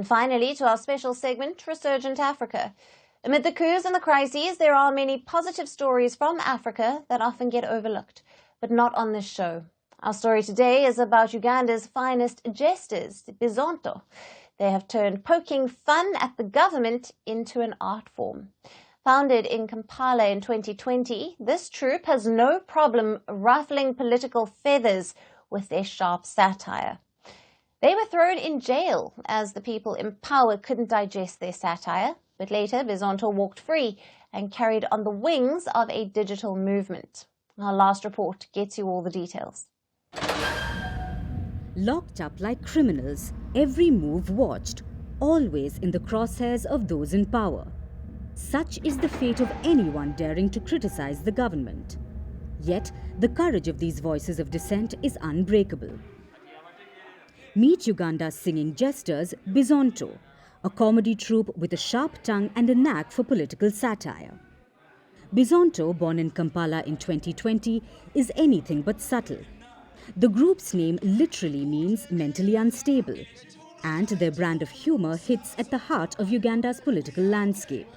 And finally, to our special segment, Resurgent Africa. Amid the coups and the crises, there are many positive stories from Africa that often get overlooked, but not on this show. Our story today is about Uganda's finest jesters, the Bizonto. They have turned poking fun at the government into an art form. Founded in Kampala in 2020, this troupe has no problem ruffling political feathers with their sharp satire. They were thrown in jail as the people in power couldn't digest their satire, but later Bizonto walked free and carried on the wings of a digital movement. Our last report gets you all the details. Locked up like criminals, every move watched, always in the crosshairs of those in power. Such is the fate of anyone daring to criticize the government. Yet, the courage of these voices of dissent is unbreakable. Meet Uganda's singing jesters, Bizonto, a comedy troupe with a sharp tongue and a knack for political satire. Bizonto, born in Kampala in 2020, is anything but subtle. The group's name literally means mentally unstable, and their brand of humor hits at the heart of Uganda's political landscape.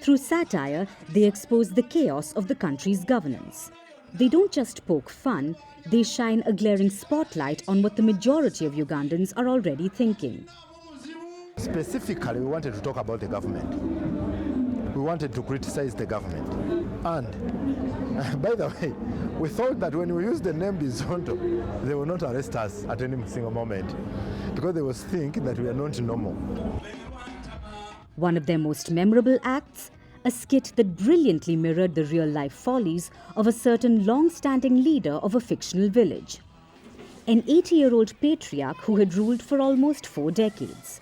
Through satire, they expose the chaos of the country's governance. They don't just poke fun, they shine a glaring spotlight on what the majority of Ugandans are already thinking. Specifically, we wanted to talk about the government. We wanted to criticize the government. And, by the way, we thought that when we used the name Bizonto, they will not arrest us at any single moment, because they was thinking that we are not normal. One of their most memorable acts, a skit that brilliantly mirrored the real-life follies of a certain long-standing leader of a fictional village. An 80-year-old patriarch who had ruled for almost 4 decades.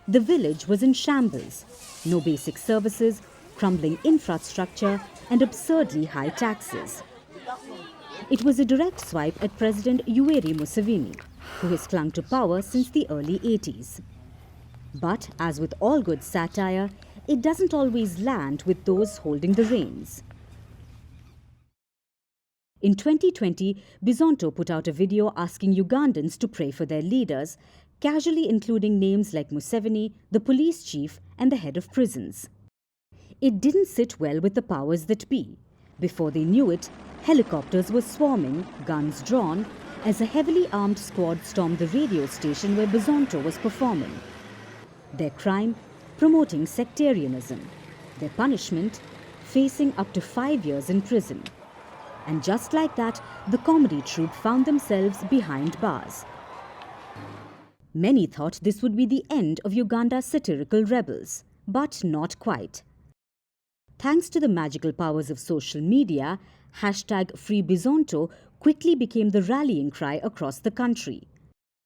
The village was in shambles. No basic services, crumbling infrastructure, and absurdly high taxes. It was a direct swipe at President Yoweri Museveni, who has clung to power since the early 80s. But, as with all good satire, it doesn't always land with those holding the reins. In 2020, Bizonto put out a video asking Ugandans to pray for their leaders, casually including names like Museveni, the police chief, and the head of prisons. It didn't sit well with the powers that be. Before they knew it, helicopters were swarming, guns drawn, as a heavily armed squad stormed the radio station where Bizonto was performing. Their crime? Promoting sectarianism. Their punishment? Facing up to 5 years in prison. And just like that, the comedy troupe found themselves behind bars. Many thought this would be the end of Uganda's satirical rebels, but not quite. Thanks to the magical powers of social media, #FreeBizonto quickly became the rallying cry across the country.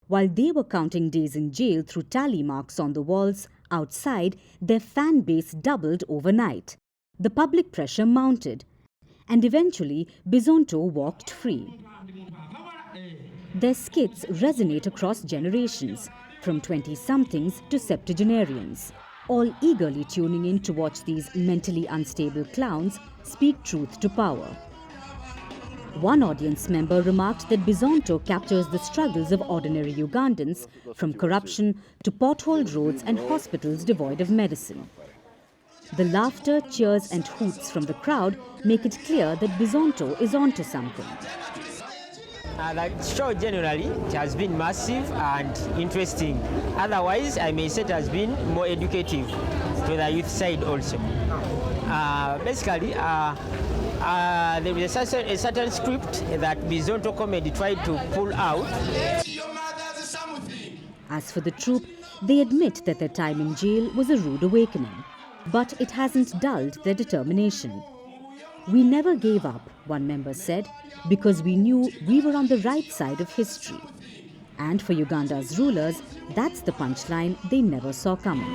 While they were counting days in jail through tally marks on the walls, outside, their fan base doubled overnight. The public pressure mounted, and eventually Bizonto walked free. Their skits resonate across generations, from 20-somethings to septuagenarians, all eagerly tuning in to watch these mentally unstable clowns speak truth to power. One audience member remarked that Bizonto captures the struggles of ordinary Ugandans, from corruption to potholed roads and hospitals devoid of medicine. The laughter, cheers and hoots from the crowd make it clear that Bizonto is onto something. The show generally it has been massive and interesting. Otherwise, I may say it has been more educative to the youth side also. Basically, there is a certain script that Bizonto comedy tried to pull out. As for the troupe, they admit that their time in jail was a rude awakening. But it hasn't dulled their determination. "We never gave up," one member said, "because we knew we were on the right side of history." And for Uganda's rulers, that's the punchline they never saw coming.